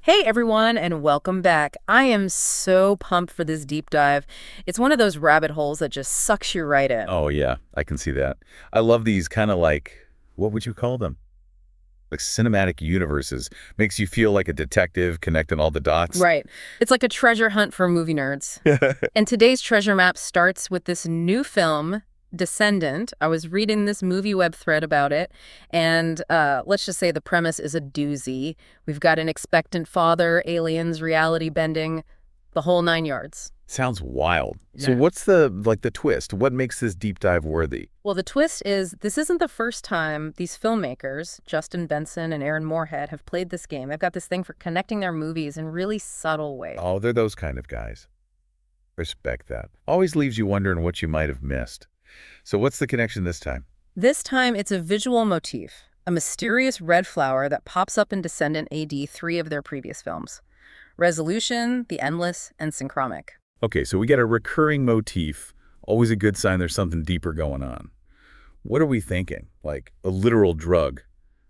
Hey everyone, and welcome back. I am so pumped for this deep dive. It's one of those rabbit holes that just sucks you right in. Oh, yeah, I can see that. I love these kind of like, what would you call them? Like cinematic universes. Makes you feel like a detective connecting all the dots. Right. It's like a treasure hunt for movie nerds. And today's treasure map starts with this new film, Descendant. I was reading this movie web thread about it, and let's just say the premise is a doozy. We've got an expectant father, aliens, reality bending, the whole nine yards. Sounds wild. So Yeah. what's the twist? What makes this deep dive worthy? Well, the twist is this isn't the first time these filmmakers, Justin Benson and Aaron Moorhead, have played this game. They've got this thing for connecting their movies in really subtle ways. Oh, they're those kind of guys. Respect that. Always leaves you wondering what you might have missed. So what's the connection this time? This time, it's a visual motif, a mysterious red flower that pops up in Descendant AD 3 of their previous films. Resolution, The Endless, and Synchronic. Okay, so we get a recurring motif. Always a good sign there's something deeper going on. What are we thinking? Like a literal drug?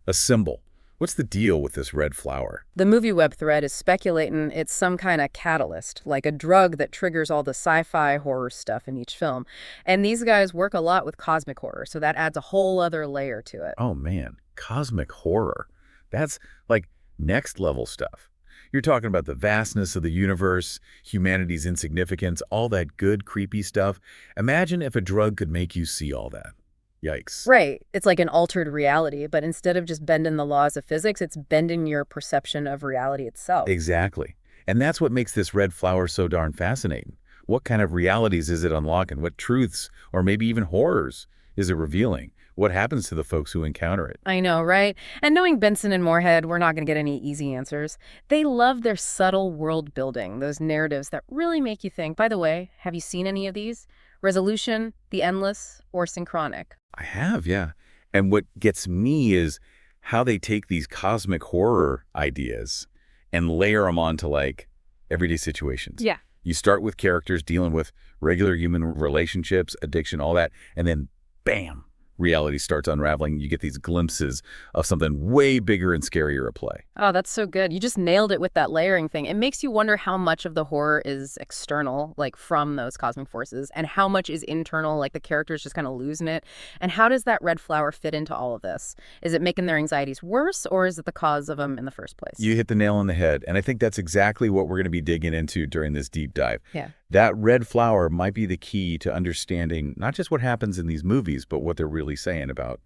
A symbol? What's the deal with this red flower? The movie web thread is speculating it's some kind of catalyst, like a drug that triggers all the sci-fi horror stuff in each film. And these guys work a lot with cosmic horror, so that adds a whole other layer to it. Oh man, cosmic horror. That's like next level stuff. You're talking about the vastness of the universe, humanity's insignificance, all that good, creepy stuff. Imagine if a drug could make you see all that. Yikes. Right. It's like an altered reality, but instead of just bending the laws of physics, it's bending your perception of reality itself. Exactly. And that's what makes this red flower so darn fascinating. What kind of realities is it unlocking? What truths, or maybe even horrors, is it revealing? What happens to the folks who encounter it? I know, right? And knowing Benson and Moorhead, we're not going to get any easy answers. They love their subtle world building, those narratives that really make you think. By the way, have you seen any of these? Resolution, The Endless, or Synchronic? I have, yeah. And what gets me is how they take these cosmic horror ideas and layer them onto like everyday situations. Yeah. You start with characters dealing with regular human relationships, addiction, all that, and then bam, reality starts unraveling. You get these glimpses of something way bigger and scarier at play. Oh, that's so good. You just nailed it with that layering thing. It makes you wonder how much of the horror is external, like from those cosmic forces, and how much is internal, like the characters just kind of losing it. And how does that red flower fit into all of this? Is it making their anxieties worse, or is it the cause of them in the first place? You hit the nail on the head, and I think that's exactly what we're going to be digging into during this deep dive. Yeah. That red flower might be the key to understanding not just what happens in these movies, but what they're really saying about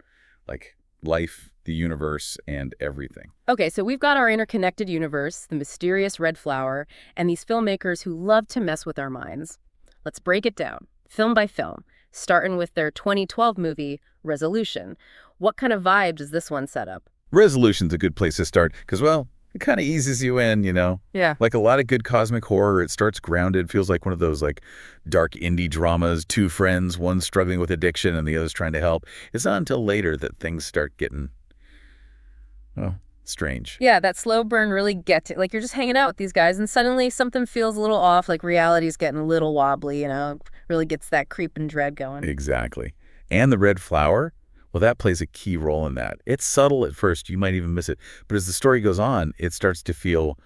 like life, the universe, and everything. Okay, so we've got our interconnected universe, the mysterious red flower, and these filmmakers who love to mess with our minds. Let's break it down, film by film, starting with their 2012 movie, Resolution. What kind of vibe does this one set up? Resolution's a good place to start because, well, it kind of eases you in, you know? Yeah. Like a lot of good cosmic horror, it starts grounded, feels like one of those like dark indie dramas, two friends, one struggling with addiction and the other's trying to help. It's not until later that things start getting, well, strange. Yeah, that slow burn really gets it. Like you're just hanging out with these guys and suddenly something feels a little off, like reality's getting a little wobbly, really gets that creep and dread going. Exactly. And the red flower, well, that plays a key role in that. It's subtle at first, you might even miss it. But as the story goes on, it starts to feel,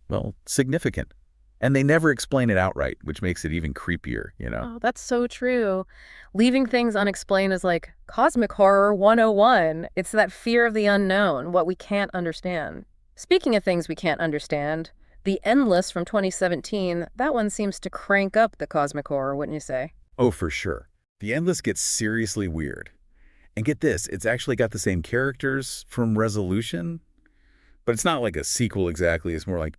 well, significant. And they never explain it outright, which makes it even creepier, you know? Oh, that's so true. Leaving things unexplained is like cosmic horror 101. It's that fear of the unknown, what we can't understand. Speaking of things we can't understand, The Endless from 2017, that one seems to crank up the cosmic horror, wouldn't you say? Oh, for sure. The Endless gets seriously weird. And get this, it's actually got the same characters from Resolution, but it's not like a sequel exactly. It's more like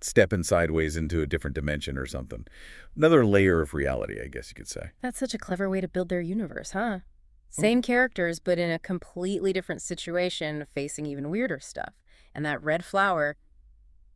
stepping sideways into a different dimension or something. Another layer of reality, I guess you could say. That's such a clever way to build their universe, huh? Same characters, but in a completely different situation, facing even weirder stuff. And that red flower,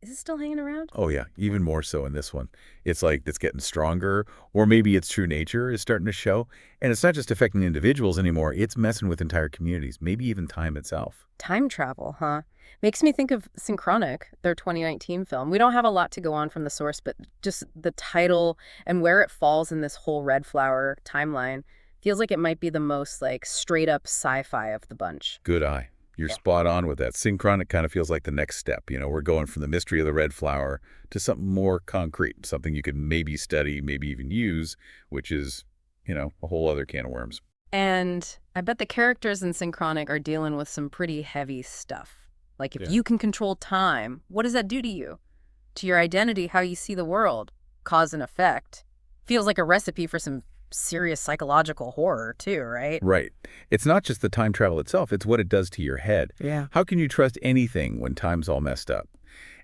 is it still hanging around? Oh yeah, even more so in this one. It's like it's getting stronger, or maybe its true nature is starting to show. And it's not just affecting individuals anymore, it's messing with entire communities, maybe even time itself. Time travel, huh? Makes me think of Synchronic, their 2019 film. We don't have a lot to go on from the source, but just the title and where it falls in this whole red flower timeline feels like it might be the most like straight up sci-fi of the bunch. Good eye. You're Yeah. spot on with that. Synchronic kind of feels like the next step. We're going from the mystery of the red flower to something more concrete, something you could maybe study, maybe even use, which is, a whole other can of worms. And I bet the characters in Synchronic are dealing with some pretty heavy stuff. Like, if Yeah. you can control time, what does that do to you? To your identity, how you see the world? Cause and effect. Feels like a recipe for some serious psychological horror, too, right? Right. It's not just the time travel itself, it's what it does to your head. Yeah. How can you trust anything when time's all messed up?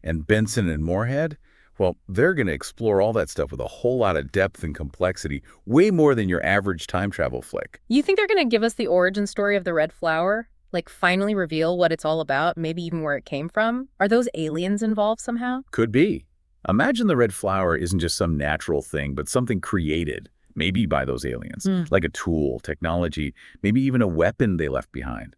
And Benson and Moorhead, well, they're going to explore all that stuff with a whole lot of depth and complexity, way more than your average time travel flick. You think they're going to give us the origin story of the red flower? Like, finally reveal what it's all about, maybe even where it came from? Are those aliens involved somehow? Could be. Imagine the red flower isn't just some natural thing, but something created, maybe by those aliens, like a tool, technology, maybe even a weapon they left behind.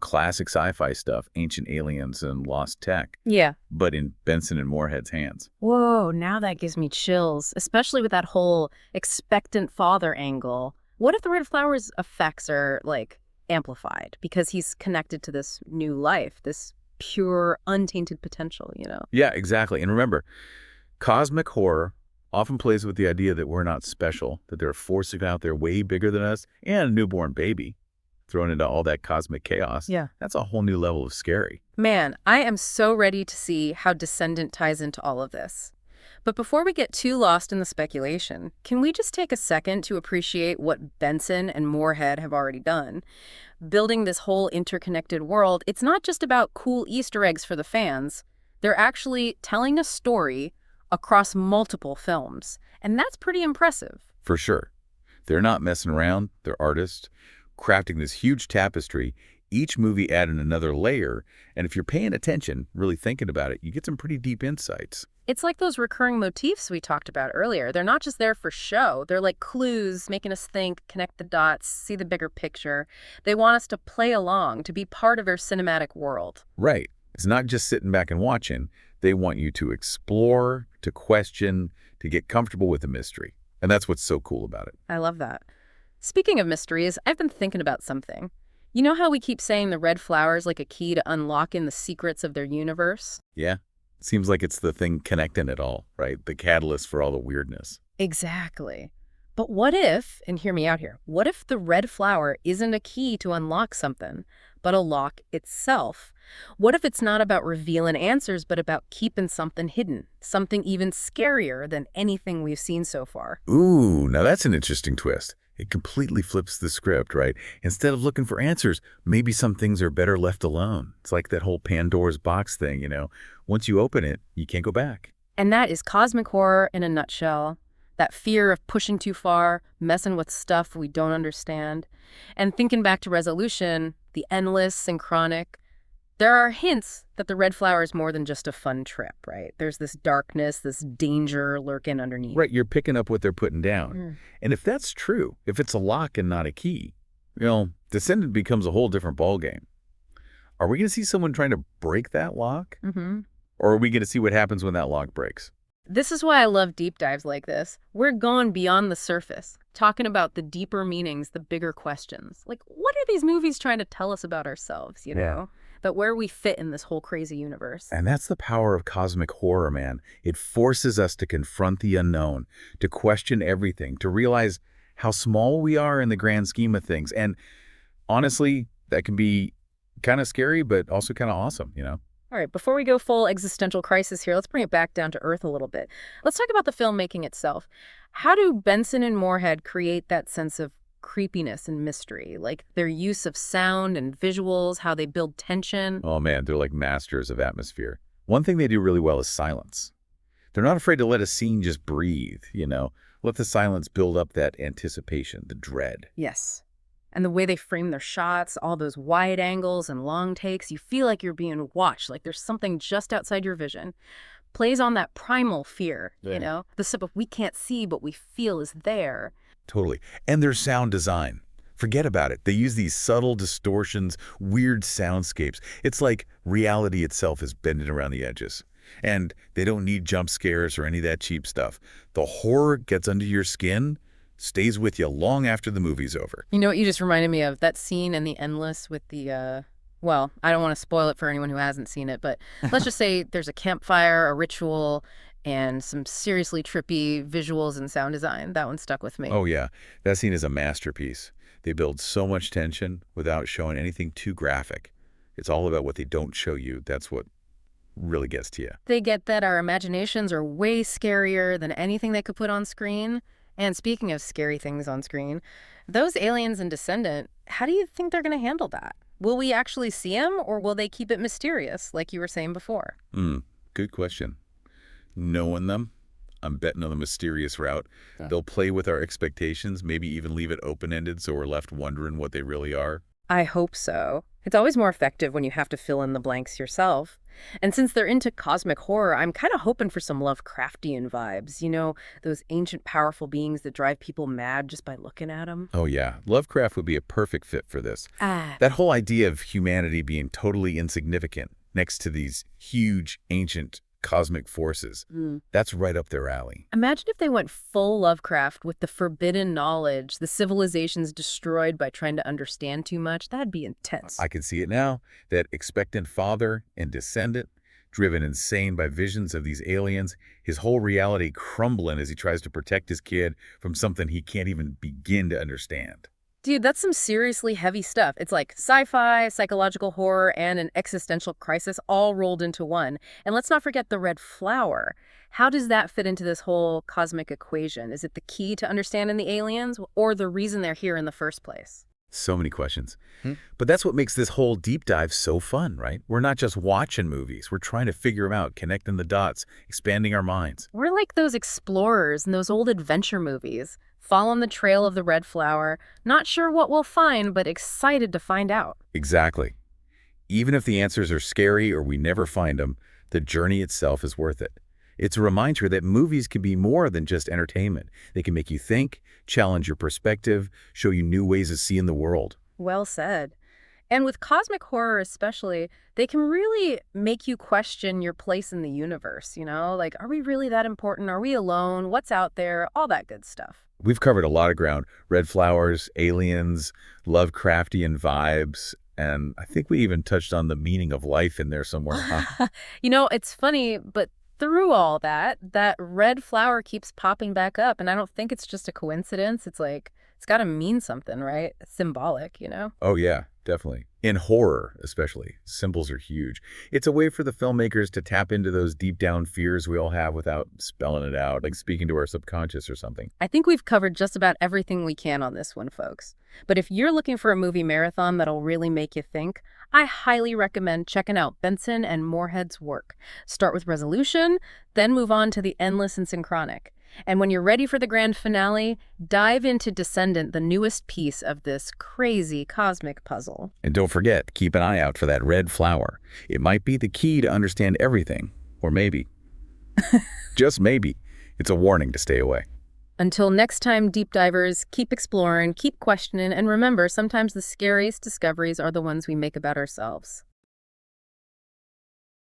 Classic sci-fi stuff, ancient aliens and lost tech, Yeah. but in Benson and Moorhead's hands. Whoa, now that gives me chills, especially with that whole expectant father angle. What if the red flower's effects are, like, amplified because he's connected to this new life, this pure, untainted potential? Yeah, exactly. And remember, cosmic horror often plays with the idea that we're not special, that there are forces out there way bigger than us, and a newborn baby thrown into all that cosmic chaos. Yeah. That's a whole new level of scary. Man, I am so ready to see how Descendant ties into all of this. But before we get too lost in the speculation, can we just take a second to appreciate what Benson and Moorhead have already done? Building this whole interconnected world, it's not just about cool Easter eggs for the fans. They're actually telling a story across multiple films, and that's pretty impressive. For sure. They're not messing around. They're artists, crafting this huge tapestry, each movie adding another layer. And if you're paying attention, really thinking about it, you get some pretty deep insights. It's like those recurring motifs we talked about earlier. They're not just there for show. They're like clues, making us think, connect the dots, see the bigger picture. They want us to play along, to be part of their cinematic world. Right. It's not just sitting back and watching. They want you to explore, to question, to get comfortable with the mystery. And that's what's so cool about it. I love that. Speaking of mysteries, I've been thinking about something. You know how we keep saying the red flower's like a key to unlocking the secrets of their universe? Yeah. Seems like it's the thing connecting it all, right? The catalyst for all the weirdness. Exactly. But what if, and hear me out here, what if the red flower isn't a key to unlock something, but a lock itself? What if it's not about revealing answers, but about keeping something hidden, something even scarier than anything we've seen so far? Ooh, now that's an interesting twist. It completely flips the script, right? Instead of looking for answers, maybe some things are better left alone. It's like that whole Pandora's box thing, Once you open it, you can't go back. And that is cosmic horror in a nutshell. That fear of pushing too far, messing with stuff we don't understand. And thinking back to Resolution, The Endless Synchronic, there are hints that the red flower is more than just a fun trip, right? There's this darkness, this danger lurking underneath. Right, you're picking up what they're putting down. And if that's true, if it's a lock and not a key, Descendant becomes a whole different ballgame. Are we going to see someone trying to break that lock? Or are we going to see what happens when that lock breaks? This is why I love deep dives like this. We're going beyond the surface, talking about the deeper meanings, the bigger questions. Like, what are these movies trying to tell us about ourselves, But where we fit in this whole crazy universe. And that's the power of cosmic horror, man. It forces us to confront the unknown, to question everything, to realize how small we are in the grand scheme of things. And honestly, that can be kind of scary, but also kind of awesome, All right, before we go full existential crisis here, let's bring it back down to earth a little bit. Let's talk about the filmmaking itself. How do Benson and Moorhead create that sense of creepiness and mystery? Like their use of sound and visuals, how they build tension? Oh man, they're like masters of atmosphere. One thing they do really well is silence. They're not afraid to let a scene just breathe, Let the silence build up that anticipation, the dread. Yes. And the way they frame their shots, all those wide angles and long takes, you feel like you're being watched, like there's something just outside your vision. Plays on that primal fear, The stuff of we can't see, but we feel is there. Totally. And their sound design. Forget about it. They use these subtle distortions, weird soundscapes. It's like reality itself is bending around the edges. And they don't need jump scares or any of that cheap stuff. The horror gets under your skin, stays with you long after the movie's over. You know what you just reminded me of? That scene in The Endless with the Well, I don't want to spoil it for anyone who hasn't seen it, but let's just say there's a campfire, a ritual, and some seriously trippy visuals and sound design. That one stuck with me. Oh yeah, that scene is a masterpiece. They build so much tension without showing anything too graphic. It's all about what they don't show you. That's what really gets to you. They get that our imaginations are way scarier than anything they could put on screen. And speaking of scary things on screen, those aliens in Descendant, how do you think they're going to handle that? Will we actually see them, or will they keep it mysterious, like you were saying before? Good question. Knowing them, I'm betting on the mysterious route. Yeah. They'll play with our expectations, maybe even leave it open-ended so we're left wondering what they really are. I hope so. It's always more effective when you have to fill in the blanks yourself. And since they're into cosmic horror, I'm kind of hoping for some Lovecraftian vibes. You know, those ancient powerful beings that drive people mad just by looking at them. Oh yeah, Lovecraft would be a perfect fit for this. Ah, That whole idea of humanity being totally insignificant next to these huge, ancient cosmic forces, that's right up their alley. imagine if they went full Lovecraft with the forbidden knowledge, the civilizations destroyed by trying to understand too much. That'd be intense. I can see it now, that expectant father and descendant, driven insane by visions of these aliens, his whole reality crumbling as he tries to protect his kid from something he can't even begin to understand. Dude, that's some seriously heavy stuff. It's like sci-fi, psychological horror, and an existential crisis all rolled into one. And let's not forget the red flower. How does that fit into this whole cosmic equation? Is it the key to understanding the aliens, or the reason they're here in the first place? So many questions. Hmm? But that's what makes this whole deep dive so fun, right? We're not just watching movies. We're trying to figure them out, connecting the dots, expanding our minds. We're like those explorers in those old adventure movies, following the trail of the red flower, not sure what we'll find, but excited to find out. Exactly. Even if the answers are scary or we never find them, the journey itself is worth it. It's a reminder that movies can be more than just entertainment. They can make you think, challenge your perspective, show you new ways of seeing the world. Well said. And with cosmic horror especially, they can really make you question your place in the universe, you know? Like, are we really that important? Are we alone? What's out there? All that good stuff. We've covered a lot of ground. Red flowers, aliens, Lovecraftian vibes, and I think we even touched on the meaning of life in there somewhere. Huh? You know, it's funny, but through all that, that red flower keeps popping back up, and I don't think it's just a coincidence. It's like, it's got to mean something, right? It's symbolic, you know? Oh yeah, definitely. In horror, especially, symbols are huge. It's a way for the filmmakers to tap into those deep down fears we all have without spelling it out, like speaking to our subconscious or something. I think we've covered just about everything we can on this one, folks. But if you're looking for a movie marathon that'll really make you think, I highly recommend checking out Benson and Moorhead's work. Start with Resolution, then move on to The Endless and Synchronic. And when you're ready for the grand finale, dive into Descendant, the newest piece of this crazy cosmic puzzle. And don't forget, keep an eye out for that red flower. It might be the key to understand everything. Or maybe, just maybe, it's a warning to stay away. Until next time, deep divers, keep exploring, keep questioning, and remember, sometimes the scariest discoveries are the ones we make about ourselves.